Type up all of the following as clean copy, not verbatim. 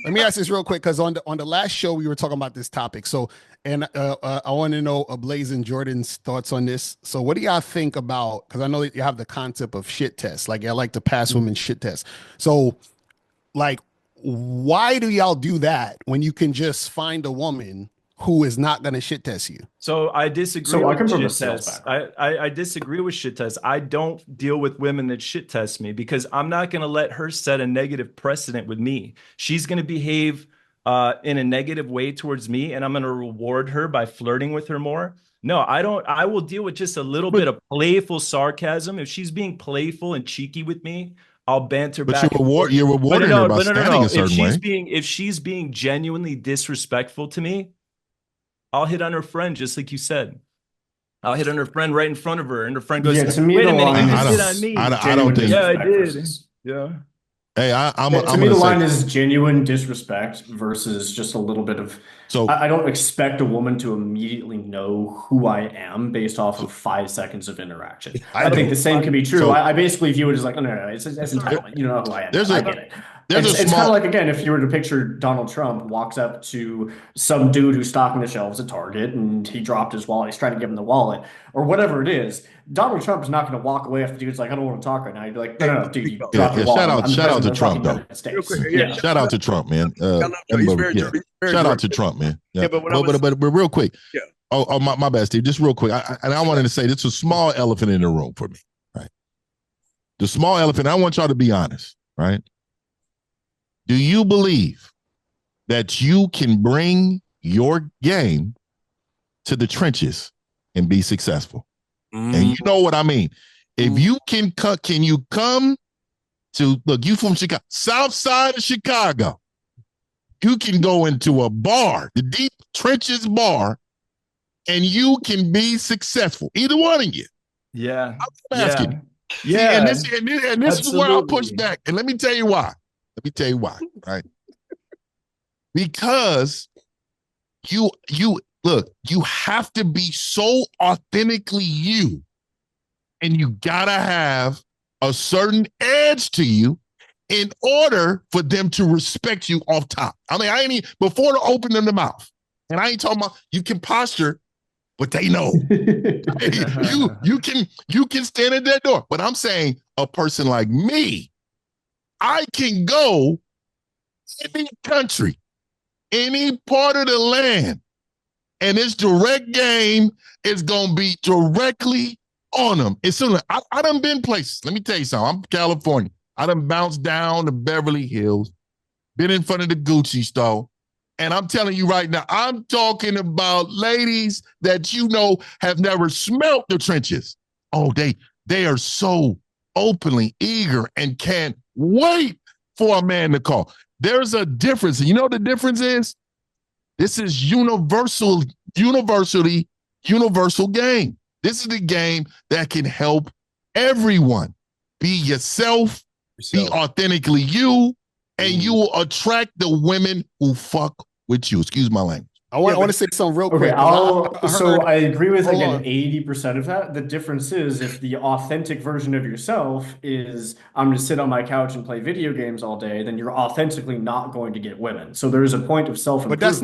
let me ask this real quick because on the last show we were talking about this topic. So, and I want to know Blaze and Jordan's thoughts on this. So, what do y'all think about? Because I know that you have the concept of shit tests. Like, I like to pass women shit tests. So, like, why do y'all do that when you can just find a woman who is not going to shit test you? So I disagree So I come with from a shit sales tests. background. I disagree with shit tests. I don't deal with women that shit test me because I'm not going to let her set a negative precedent with me. She's going to behave in a negative way towards me, and I'm going to reward her by flirting with her more. No, I don't. I will deal with just a little But bit of playful sarcasm. If she's being playful and cheeky with me, I'll banter but back and forth. you're rewarding her by standing No. a certain way. If she's being genuinely disrespectful to me, I'll hit on her friend, just like you said. I'll hit on her friend right in front of her, and her friend goes, Yeah, to me "Wait the a minute, you line I just hit don't on is me." I don't genuine think. Yeah, I disrespect did. versus. Yeah. Hey, I'm To me, gonna the say line is genuine disrespect versus just a little bit of. so. I don't expect a woman to immediately know who I am based off of 5 seconds of interaction. I I think do. the same can be true. So I basically view it as like, oh, no, it's there, entitlement. You don't know who I am there's yet. I a get it. there's a It's kind of small. like, again, if you were to picture Donald Trump walks up to some dude who's stocking the shelves at Target and he dropped his wallet, he's trying to give him the wallet or whatever it is. Donald Trump is not going to walk away if the dude's like, I don't want to talk right now. You'd be like, no, Hey, no, no, dude, you Rico, Yeah, dropped yeah. your wallet. I'm the Shout out president to of the fucking Trump though. United real States. quick. Yeah, Yeah. Shout out to Trump, man. no, he's very, Yeah. he's very Shout out to Jordan. Trump, man. Yeah. Yeah, but what I Well, was, but real quick. yeah, Oh, my bad, Steve. Just real quick. I wanted to say this is a small elephant in the room for me. Right. The small elephant. I want y'all to be honest. Right. Do you believe that you can bring your game to the trenches and be successful? And you know what I mean. If you can you come to look? You from Chicago, South Side of Chicago. You can go into a bar, the deep trenches bar, and you can be successful. Either one of you. Yeah. I'm asking you. Yeah. And this is where I push Absolutely. back. And let me tell you why. Right? Because you look, you have to be so authentically you, and you gotta have a certain edge to you in order for them to respect you off top. I mean, I ain't even before to open them the mouth. And I ain't talking about you can posture, but they know. you can stand at that door. But I'm saying a person like me, I can go any country, any part of the land, and this direct game is gonna be directly on them. As soon as I done been places. Let me tell you something. I'm from California. I done bounced down to Beverly Hills, been in front of the Gucci store. And I'm telling you right now, I'm talking about ladies that you know have never smelt the trenches. Oh, they are so openly eager and can't wait for a man to call. There's a difference. You know what the difference is? This is universal game. This is the game that can help everyone be yourself, be authentically you, and you will attract the women who fuck with you. Excuse my language. I want to say something real Okay, quick. 'Cause so I agree with hold again on. 80% of that. The difference is if the authentic version of yourself is I'm going to sit on my couch and play video games all day, then you're authentically not going to get women. So there is a point of But self-improvement that's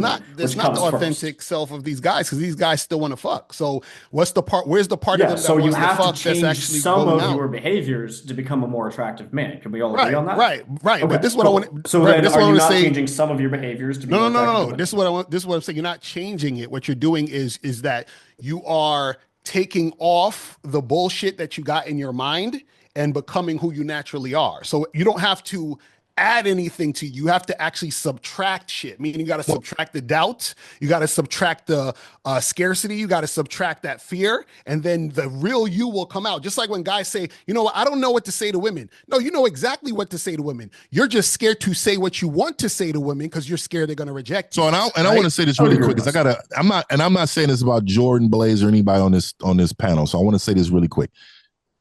which not the comes first. authentic self of these guys because these guys still want to fuck. So what's the part? Where's the part of Yeah, them that so you wants to have to fuck that's change actually some going of out? your behaviors to become a more attractive man. Can we all agree Right, on that? right, right. But Okay, this is what I want. cool. So Right, but then this is are what I you want to not say. changing some of your behaviors to be No, no, more no, attractive to no, no. This women? is what I want. This is what I'm saying. You're not changing it. What you're doing is that you are taking off the bullshit that you got in your mind and becoming who you naturally are. So you don't have to add anything to you. You have to actually subtract shit. Meaning you got to Well, subtract the doubt. You got to subtract the scarcity. You got to subtract that fear, and then the real you will come out. Just like when guys say, "You know what? I don't know what to say to women." No, you know exactly what to say to women. You're just scared to say what you want to say to women because you're scared they're going to reject so you. I Right? want to say this I would really agree quick with because that. I'm not saying this about Jordan Blaze or anybody on this panel. So I want to say this really quick.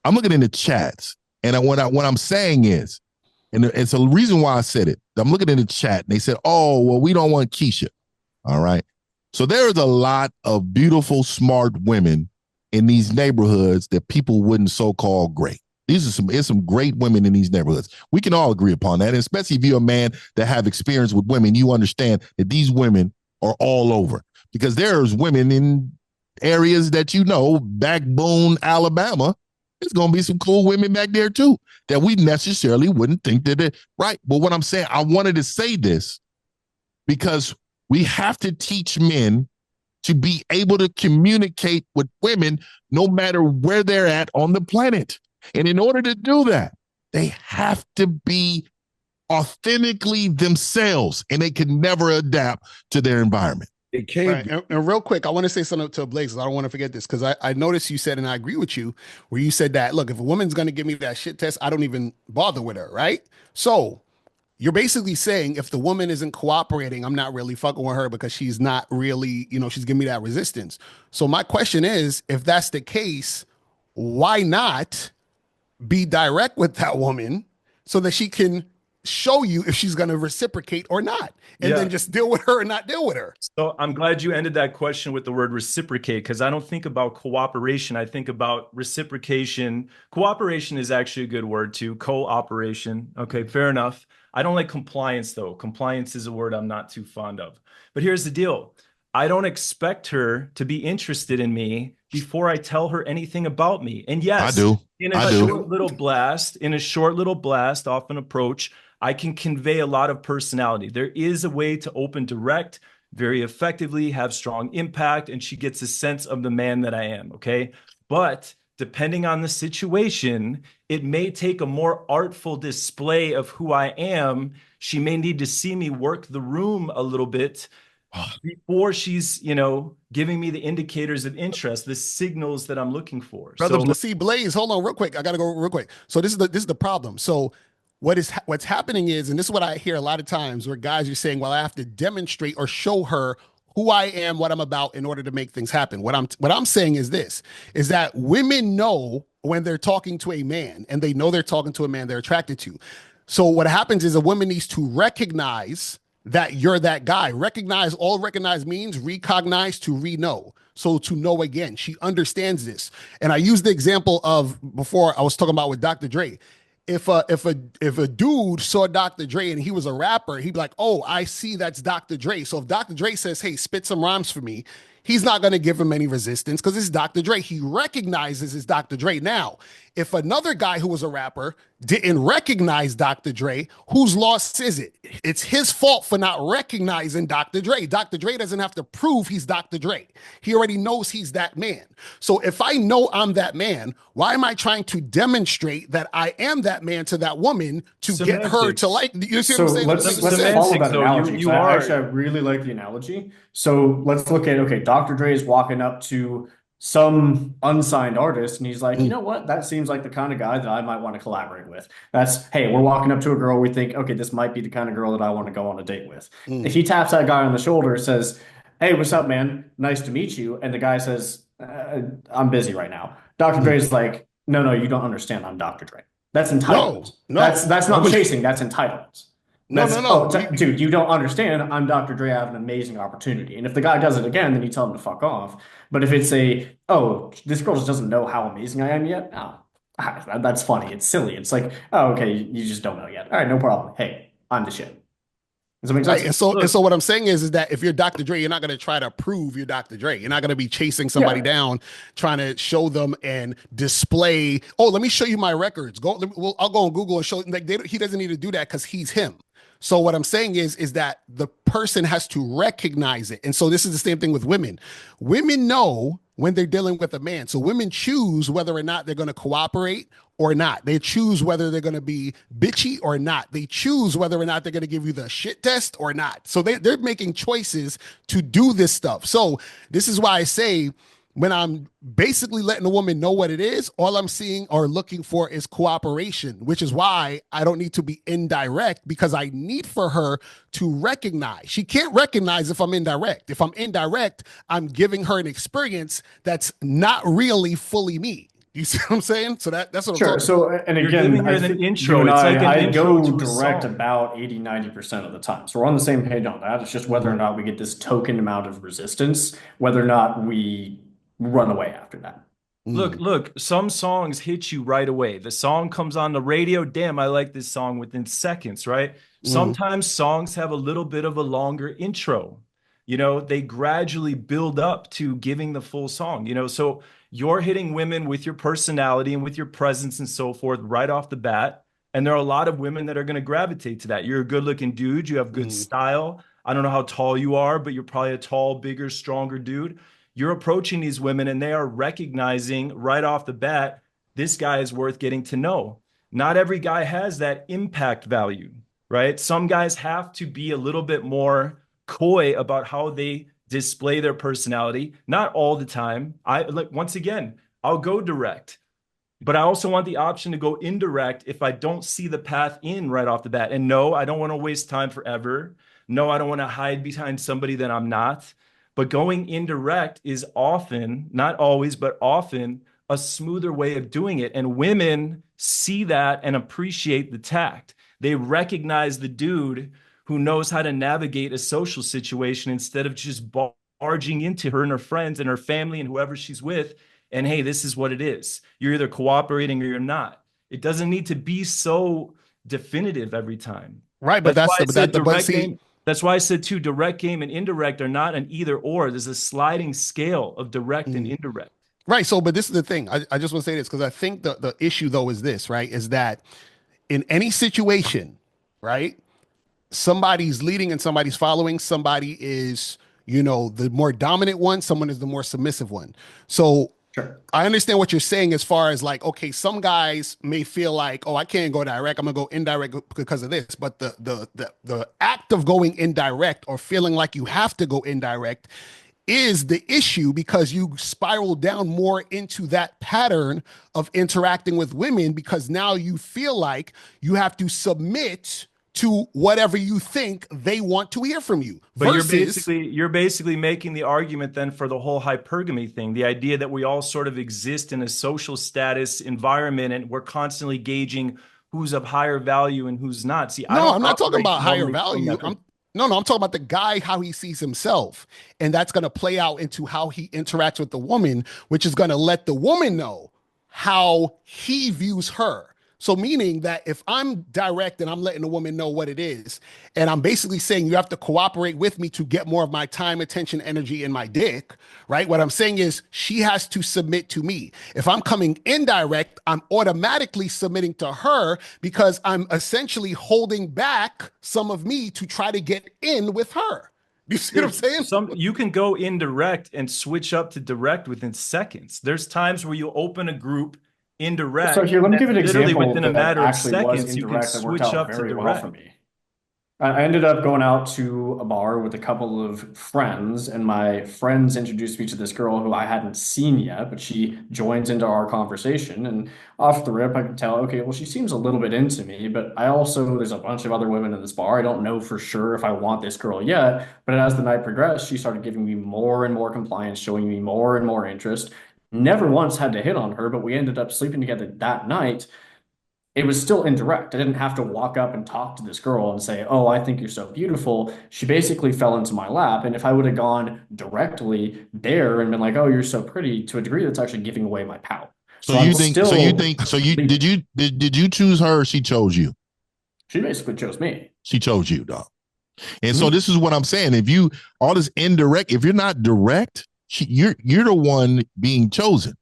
I'm looking in the chats, and what I'm saying is, and it's a reason why I said it. I'm looking in the chat, and they said, "Oh, well, we don't want Keisha." All right. So there is a lot of beautiful, smart women in these neighborhoods that people wouldn't so-called great. There's some great women in these neighborhoods. We can all agree upon that. And especially if you're a man that have experience with women, you understand that these women are all over, because there's women in areas that, Backbone, Alabama. There's going to be some cool women back there too that we necessarily wouldn't think that it right. But what I'm saying, I wanted to say this because we have to teach men to be able to communicate with women no matter where they're at on the planet. And in order to do that, they have to be authentically themselves, and they can never adapt to their environment. It can't. Right. And real quick, I want to say something to Blaze. I don't want to forget this, because I noticed you said, and I agree with you, where you said that, look, if a woman's going to give me that shit test, I don't even bother with her, right? So you're basically saying if the woman isn't cooperating, I'm not really fucking with her because she's not really, she's giving me that resistance. So my question is, if that's the case, why not be direct with that woman so that she can show you if she's going to reciprocate or not, and then just deal with her or not deal with her? So I'm glad you ended that question with the word reciprocate, because I don't think about cooperation. I think about reciprocation. Cooperation is actually a good word too. Cooperation. Okay, fair enough. I don't like compliance though. Compliance is a word I'm not too fond of. But here's the deal. I don't expect her to be interested in me before I tell her anything about me. And yes, I do. In a short little blast off an approach, I can convey a lot of personality. There is a way to open direct very effectively, have strong impact, and she gets a sense of the man that I am, okay? But depending on the situation, it may take a more artful display of who I am. She may need to see me work the room a little bit before she's, giving me the indicators of interest, the signals that I'm looking for. Brother, so see, Blaze, hold on real quick. I got to go real quick. So this is the problem. So what's happening is, and this is what I hear a lot of times, where guys are saying, well, I have to demonstrate or show her who I am, what I'm about, in order to make things happen. What I'm saying is this, is that women know when they're talking to a man, and they know they're talking to a man they're attracted to. So what happens is a woman needs to recognize that you're that guy. All recognize means recognize, to re-know. So to know again, she understands this. And I used the example of, before I was talking about with Dr. Dre. If a dude saw Dr. Dre and he was a rapper, he'd be like, oh, I see that's Dr. Dre. So if Dr. Dre says, hey, spit some rhymes for me, he's not going to give him any resistance because it's Dr. Dre. He recognizes it's Dr. Dre. Now, if another guy who was a rapper didn't recognize Dr. Dre, whose loss is it? It's his fault for not recognizing Dr. Dre. Dr. Dre doesn't have to prove he's Dr. Dre. He already knows he's that man. So if I know I'm that man, why am I trying to demonstrate that I am that man to that woman to get her to like? You see what I'm saying? Let's follow that analogy. Actually, I really like the analogy. So let's look at, okay, Dr. Dre is walking up to some unsigned artist, and he's like, you know what? That seems like the kind of guy that I might want to collaborate with. Hey, we're walking up to a girl. We think, okay, this might be the kind of girl that I want to go on a date with. If he taps that guy on the shoulder, says, hey, what's up, man? Nice to meet you. And the guy says, I'm busy right now. Dr. Dre's like, no, you don't understand. I'm Dr. Dre. That's entitlement. No. That's not chasing. That's entitlement. No. Dude, you don't understand. I'm Dr. Dre. I have an amazing opportunity. And if the guy does it again, then you tell him to fuck off. But if it's this girl just doesn't know how amazing I am yet. Oh, that's funny. It's silly. It's like, oh, okay, you just don't know yet. All right, no problem. Hey, I'm the shit. Does that make sense? Right. And so what I'm saying is that if you're Dr. Dre, you're not going to try to prove you're Dr. Dre. You're not going to be chasing somebody down, trying to show them and display. Oh, let me show you my records. I'll go on Google and show. He doesn't need to do that because he's him. So what I'm saying is that the person has to recognize it. And so this is the same thing with women. Women know when they're dealing with a man. So women choose whether or not they're going to cooperate or not. They choose whether they're going to be bitchy or not. They choose whether or not they're going to give you the shit test or not. So they're making choices to do this stuff. So this is why I say, when I'm basically letting a woman know what it is, all I'm seeing or looking for is cooperation, which is why I don't need to be indirect, because I need for her to recognize. She can't recognize if I'm indirect. If I'm indirect, I'm giving her an experience that's not really fully me. You see what I'm saying? So that's what I'm talking about. And again, I think intro. It's like I go direct about 80-90% of the time. So we're on the same page on that. It's just whether or not we get this token amount of resistance, whether or not we run away after that. Mm, Look, some songs hit you right away. The song comes on the radio. Damn, I like this song within seconds, right? mm, Sometimes songs have a little bit of a longer intro. You know, they gradually build up to giving the full song, you know. So you're hitting women with your personality and with your presence and so forth right off the bat. And there are a lot of women that are going to gravitate to that. You're a good-looking dude, you have good mm. style. I don't know how tall you are, but you're probably a tall, bigger, stronger dude. You're approaching these women and they are recognizing right off the bat, this guy is worth getting to know. Not every guy has that impact value, right? Some guys have to be a little bit more coy about how they display their personality. Not all the time. I like, once again, I'll go direct, but I also want the option to go indirect if I don't see the path in right off the bat. And no, I don't want to waste time forever. No, I don't want to hide behind somebody that I'm not. But going indirect is often, not always, but often a smoother way of doing it. And women see that and appreciate the tact. They recognize the dude who knows how to navigate a social situation instead of just barging into her and her friends and her family and whoever she's with. And hey, this is what it is. You're either cooperating or you're not. It doesn't need to be so definitive every time. Right, but That's why that's I said but direct see, game. That's why I said too, direct game and indirect are not an either or. There's a sliding scale of direct and mm, indirect. right. So, but this is the thing. I just want to say this because I think the issue though is this, right? Is that in any situation, right? Somebody's leading and somebody's following. Somebody is, the more dominant one. Someone is the more submissive one. So Sure. I understand what you're saying as far as like, okay, some guys may feel like, oh, I can't go direct. I'm gonna go indirect because of this. But the act of going indirect or feeling like you have to go indirect is the issue because you spiral down more into that pattern of interacting with women because now you feel like you have to submit to whatever you think they want to hear from you But versus you're basically making the argument then for the whole hypergamy thing, the idea that we all sort of exist in a social status environment and we're constantly gauging who's of higher value and who's not. See, I no, don't I'm not talking operate about higher normally from value. that. No, I'm talking about the guy, how he sees himself. And that's going to play out into how he interacts with the woman, which is going to let the woman know how he views her. So, meaning that if I'm direct and I'm letting the woman know what it is, and I'm basically saying you have to cooperate with me to get more of my time, attention, energy, and my dick, right? What I'm saying is she has to submit to me. If I'm coming indirect, I'm automatically submitting to her because I'm essentially holding back some of me to try to get in with her. You see what I'm saying? You can go indirect and switch up to direct within seconds. There's times where you open a group So indirect, here, let me and give an literally example within a that matter of actually was seconds, you can indirect that worked switch out up to very well for direct. me. I ended up going out to a bar with a couple of friends, and my friends introduced me to this girl who I hadn't seen yet, but she joins into our conversation. And off the rip, I could tell, okay, well, she seems a little bit into me, but there's a bunch of other women in this bar. I don't know for sure if I want this girl yet. But as the night progressed, she started giving me more and more compliance, showing me more and more interest. Never once had to hit on her, but we ended up sleeping together that night. It was still indirect. I didn't have to walk up and talk to this girl and say, "Oh, I think you're so beautiful." She basically fell into my lap. And if I would have gone directly there and been like, "Oh, you're so pretty," to a degree, that's actually giving away my power. So So I'm you think so you still think so you leaving. did you choose her or she chose you? She basically chose me. She chose you, dog. And so Mhm. this is what I'm saying. If you all this indirect, if you're not direct, you're the one being chosen.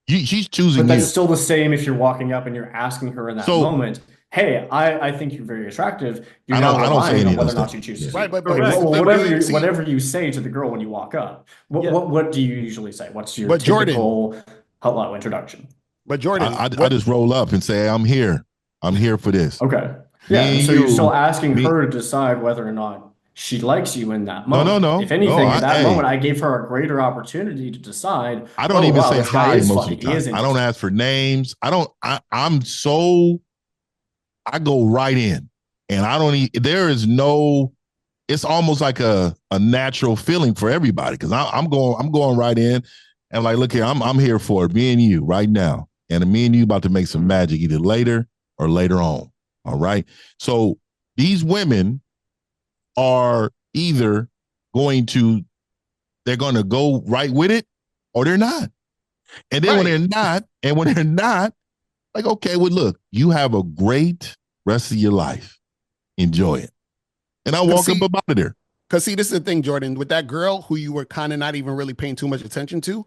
She's choosing But that's you. still the same if you're walking up and you're asking her in that So moment, "Hey, I think you're very attractive." You're I now don't say relying any on of whether those or not things. she chooses Yeah. Right, you. but Okay, this well, is the thing. See, whatever you say to the girl when you walk up, Yeah. what do you usually say? What's your but Jordan, typical hello introduction? but Jordan, I what just roll up and say, I'm here. I'm here for this. Okay. Yeah, Me and and so you're still you, asking me. her to decide whether or not she likes you in that No, no, moment. If no, no. anything, in that moment, Hey, I gave her a greater opportunity to decide, I don't "Oh, even wow, say this guy hi is most of funny. the He time. is I don't interesting." ask for names. I'm so I go right in. And I don't there is no it's almost like a natural feeling for everybody because I'm going right in and like, look here, I'm here for it, me and you right now. And me and you about to make some magic either later or later on. All right. So these women are either going to they're going to go right with it or they're not. And then when they're not, like, okay, well, look, you have a great rest of your life. Enjoy it. And I walk up out of there. Because see, this is the thing, Jordan, with that girl who you were kind of not even really paying too much attention to,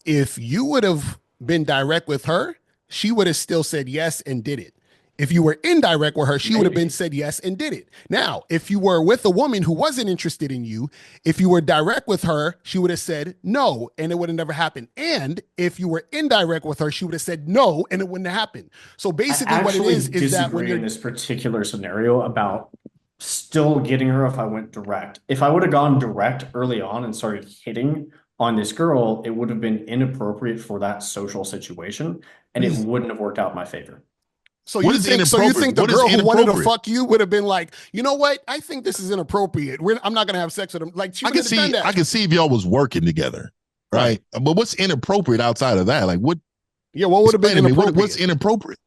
if you would have been direct with her, she would have still said yes and did it. If you were indirect with her, she would have been said yes and did it. Now, if you were with a woman who wasn't interested in you, if you were direct with her, she would have said no, and it would have never happened. And if you were indirect with her, she would have said no, and it wouldn't have happened. So basically, what it is that when you're in this particular scenario about still getting her if I went direct. If I would have gone direct early on and started hitting on this girl, it would have been inappropriate for that social situation, and it wouldn't have worked out in my favor. So you think the girl who wanted to fuck you would have been like, you know what? I think this is inappropriate. I'm not gonna have sex with him. Like I can see if y'all was working together, right? But what's inappropriate outside of that? Like what? Yeah, what would have been inappropriate? What's inappropriate?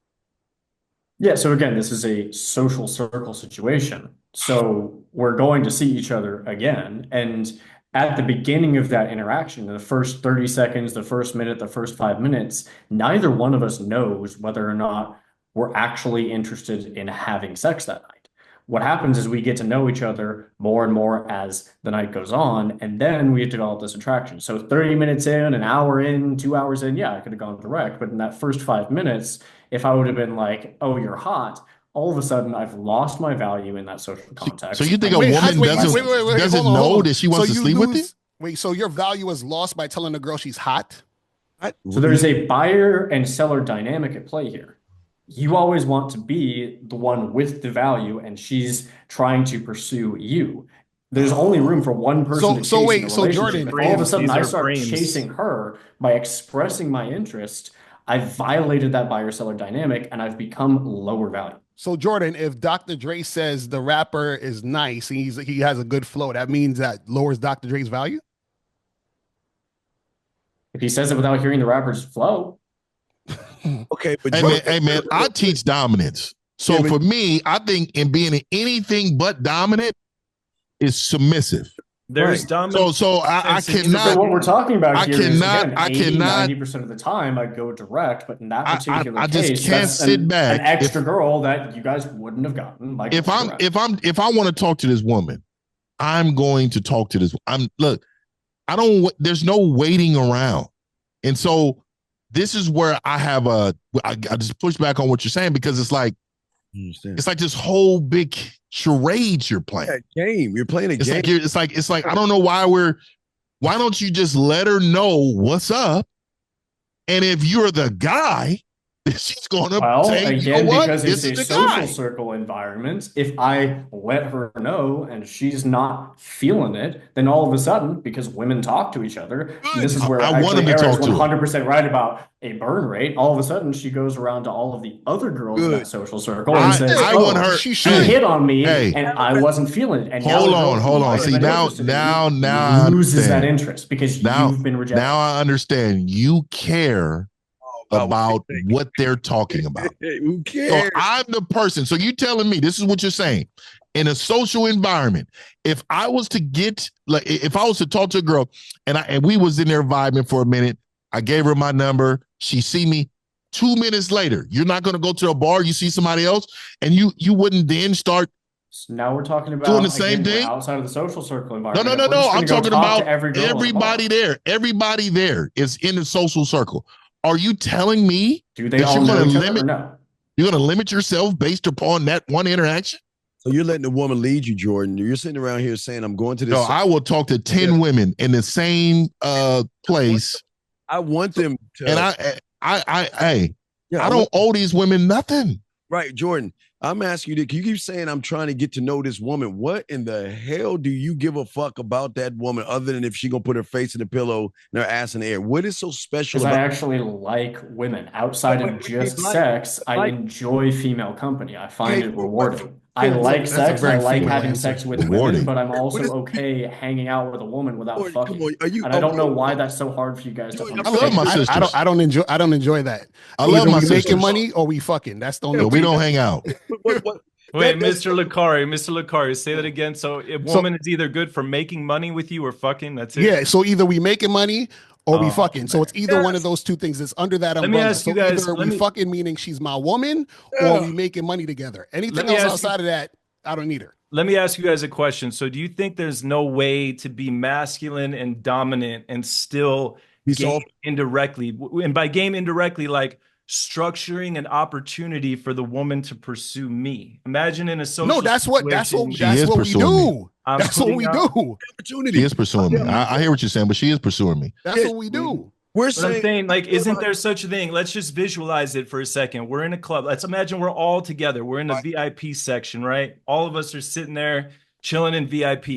Yeah, so again, this is a social circle situation. So we're going to see each other again, and at the beginning of that interaction, the first 30 seconds, the first minute, the first 5 minutes, neither one of us knows whether or not we're actually interested in having sex that night. What happens is we get to know each other more and more as the night goes on, and then we develop this attraction. So 30 minutes in, an hour in, 2 hours in, yeah, I could have gone direct. But in that first 5 minutes, if I would have been like, oh, you're hot, all of a sudden I've lost my value in that social context. So you think a woman doesn't know that she wants to sleep with you? Wait, so your value is lost by telling the girl she's hot? So there's a buyer and seller dynamic at play here. You always want to be the one with the value, and she's trying to pursue you. There's only room for one person to chase in a relationship. Jordan, if all of a sudden I start chasing her by expressing my interest, I've violated that buyer-seller dynamic, and I've become lower value. So Jordan, if Dr. Dre says the rapper is nice and he has a good flow, that means that lowers Dr. Dre's value? If he says it without hearing the rapper's flow. Okay, but hey man, I teach dominance. So for me, I think in being anything but dominant is submissive. There's dominance. So I cannot. So what we're talking about here is, again, I cannot. 90% of the time I go direct, but in that particular I case, just can't sit back. An extra girl that you guys wouldn't have gotten. If I want to talk to this woman, I'm going to talk to this. There's no waiting around, and so this is where I just push back on what you're saying, because it's like this whole big charade you're playing. Yeah, game. You're playing a game. It's like I don't know why don't you just let her know what's up? And if you're the guy, she's going to say, again, you know what? Because this it's is a the social guy. circle environment. If I let her know and she's not feeling it, then all of a sudden, because women talk to each other, this is where I want him to talk to 100% right about a burn rate. All of a sudden, she goes around to all of the other girls in that social circle and says, I want her. She hit on me, and I wasn't feeling it. And hold on. See, now loses that interest because you've been rejected. Now I understand. You care about what they're talking about. Who cares? So I'm the person. So you telling me this is what you're saying. In a social environment, if I was to talk to a girl and we was in there vibing for a minute, I gave her my number, she see me 2 minutes later, you're not going to go to a bar, you see somebody else, and you wouldn't then start. So now we're talking about doing the same thing outside of the social circle environment. No. I'm talking about everybody there. Everybody there is in the social circle. Are you telling me you're going to limit yourself based upon that one interaction? So you're letting the woman lead you, Jordan. You're sitting around here saying, I'm going to this. No, I will talk to 10 women in the same place. I want them to. And I don't owe these women nothing. Right, Jordan. I'm asking you, you keep saying I'm trying to get to know this woman. What in the hell do you give a fuck about that woman other than if she gonna put her face in the pillow and her ass in the air? What is so special about I actually like women. Outside of just sex, I enjoy female company. I find it rewarding. I like sex. I like having sex with women, but I'm also okay hanging out with a woman without fucking. And I don't know why that's so hard for you guys to understand. I love my sisters. I don't enjoy that. I love my sisters. Making money or we fucking. That's the only. We don't hang out. Wait, Mr. Locario, say that again. So a woman is either good for making money with you or fucking. That's it. Yeah. So either we making money or we Oh, fucking. So man. it's either one of those two things. It's under that Let me umbrella. ask you So guys. either we fucking, meaning she's my woman, or we making money together. Let Anything me else ask you. outside of that, I don't need her. Let me ask you guys a question. So, do you think there's no way to be masculine and dominant and still Be game soft. indirectly? And by game indirectly, like structuring an opportunity for the woman to pursue me. Imagine in a social No, that's what situation, She is we pursuing me. do. I'm That's what putting we out. do. Opportunity. She is pursuing me. I hear what you're saying, but she is pursuing me. That's what we do. We're But I'm saying, saying, like, isn't there such a thing? Let's just visualize it for a second. We're in a club. Let's imagine we're all together. We're in the VIP section, right? All of us are sitting there chilling in VIP.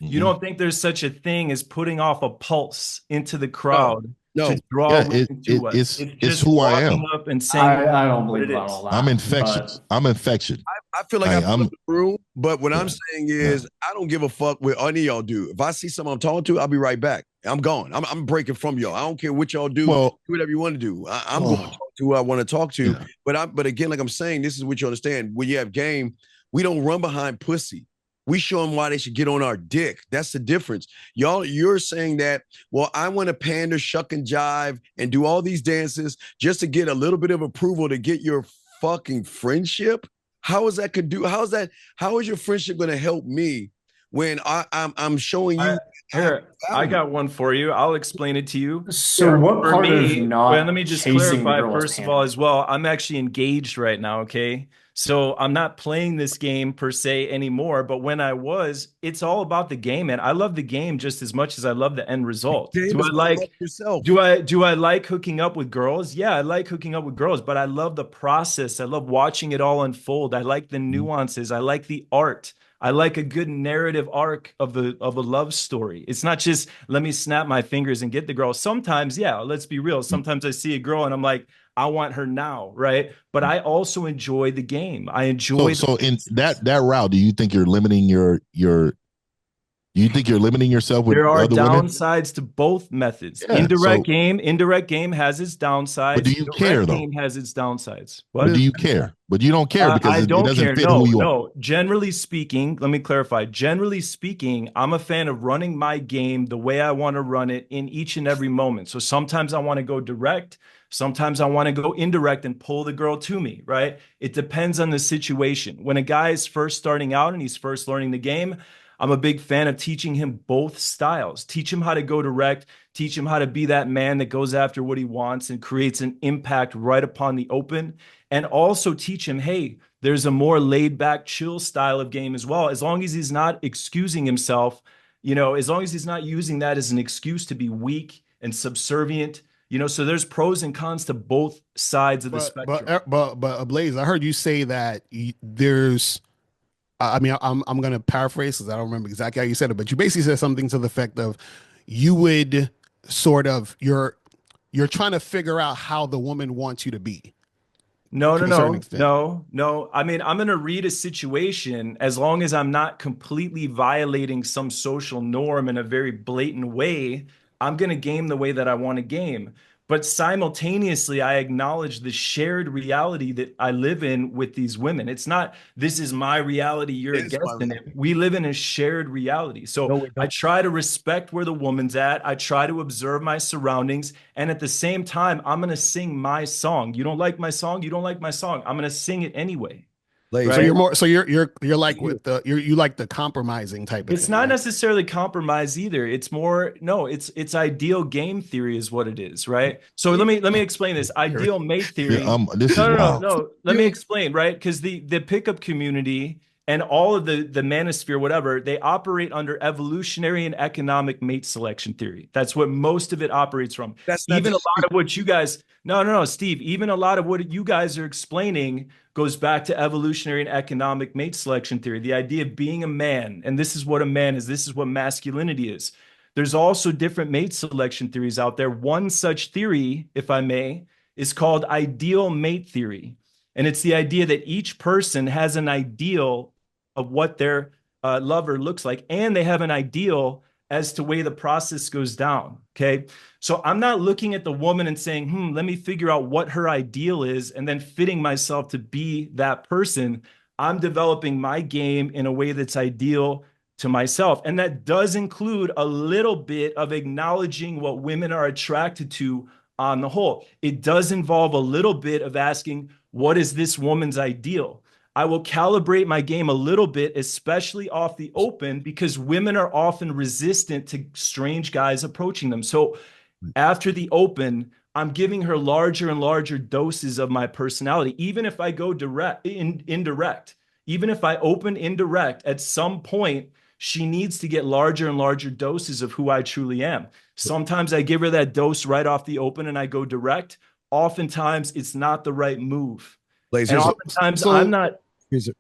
You don't think there's such a thing as putting off a pulse into the crowd no. to draw Yeah, women to us? it's just who I walking am. up and saying I don't what believe it about is. all that. I'm infectious. But I'm infectious. I feel like Like, I'm I'm- the room, but what I'm Yeah. saying is I don't give a fuck what any of y'all do. If I see someone I'm talking to, I'll be right back. I'm gone. I'm breaking from y'all. I don't care what y'all do. Well, Do whatever you want to do. I'm going to talk to who I want to talk to. Yeah. But again, like I'm saying, this is what you understand. When you have game, we don't run behind pussy. We show them why they should get on our dick. That's the difference. You're saying that, well, I want to pander, shuck and jive and do all these dances just to get a little bit of approval to get your fucking friendship. How is that could do? How is your friendship going to help me when I'm showing you? Here, I got one for you. I'll explain it to you. so what For part me, of not well, let me just chasing the clarify girl is first of all pandering? as well. I'm actually engaged right now, okay? So I'm not playing this game per se anymore, but when I was, it's all about the game, man. I love the game just as much as I love the end result. Game is about loving yourself. Do I like hooking up with girls? Yeah, I like hooking up with girls, but I love the process. I love watching it all unfold. I like the nuances. I like the art. I like a good narrative arc of a love story. It's not just let me snap my fingers and get the girl. Sometimes, yeah, let's be real. Sometimes I see a girl and I'm like, I want her now, right? But I also enjoy the game. I enjoy. So in that route, do you think you're limiting do you think you're limiting yourself with There are other women? downsides to both methods. Yeah, Indirect game has its downsides. But do you Direct care, though? game has its downsides. But do you care? But you don't care because I it don't doesn't care. fit No, who you are. no. Generally speaking, let me clarify. Generally speaking, I'm a fan of running my game the way I want to run it in each and every moment. So sometimes I want to go direct. Sometimes I want to go indirect and pull the girl to me, right? It depends on the situation. When a guy is first starting out and he's first learning the game, I'm a big fan of teaching him both styles. Teach him how to go direct, teach him how to be that man that goes after what he wants and creates an impact right upon the open. And also teach him, hey, there's a more laid back, chill style of game as well. As long as he's not excusing himself, as long as he's not using that as an excuse to be weak and subservient, so there's pros and cons to both sides of the spectrum. But Blaze, I heard you say that there's. I mean, I'm gonna paraphrase because I don't remember exactly how you said it, but you basically said something to the effect of you would sort of you're trying to figure out how the woman wants you to be. No. I mean, I'm going to read a situation as long as I'm not completely violating some social norm in a very blatant way. I'm going to game the way that I want to game. But simultaneously, I acknowledge the shared reality that I live in with these women. It's not, this is my reality, you're a It's guest my in it. We live in a shared reality. So No, we don't. I try to respect where the woman's at. I try to observe my surroundings. And at the same time, I'm going to sing my song. You don't like my song? You don't like my song. I'm going to sing it anyway. Blaze, Right. So you're more. So you're like with the you like the compromising type of It's thing, not right? necessarily compromise either. It's more, no, it's ideal game theory is what it is, right? So let me explain this. Ideal mate theory. Yeah, this is No. wild. Let me explain, right? Because the pickup community and all of the manosphere, whatever, they operate under evolutionary and economic mate selection theory. That's what most of it operates from. That's not Even a the- lot of what you guys, no, Steve, even a lot of what you guys are explaining goes back to evolutionary and economic mate selection theory. The idea of being a man, and this is what a man is, this is what masculinity is. There's also different mate selection theories out there. One such theory, if I may, is called ideal mate theory. And it's the idea that each person has an ideal of what their lover looks like, and they have an ideal as to way the process goes down. Okay. So I'm not looking at the woman and saying, let me figure out what her ideal is and then fitting myself to be that person. I'm developing my game in a way that's ideal to myself. And that does include a little bit of acknowledging what women are attracted to on the whole. It does involve a little bit of asking, what is this woman's ideal? I will calibrate my game a little bit, especially off the open, because women are often resistant to strange guys approaching them. So after the open, I'm giving her larger and larger doses of my personality. Even if I go indirect, even if I open indirect, at some point, she needs to get larger and larger doses of who I truly am. Sometimes I give her that dose right off the open and I go direct. Oftentimes, it's not the right move. Blaze, And here's a, oftentimes, So- I'm not. here's a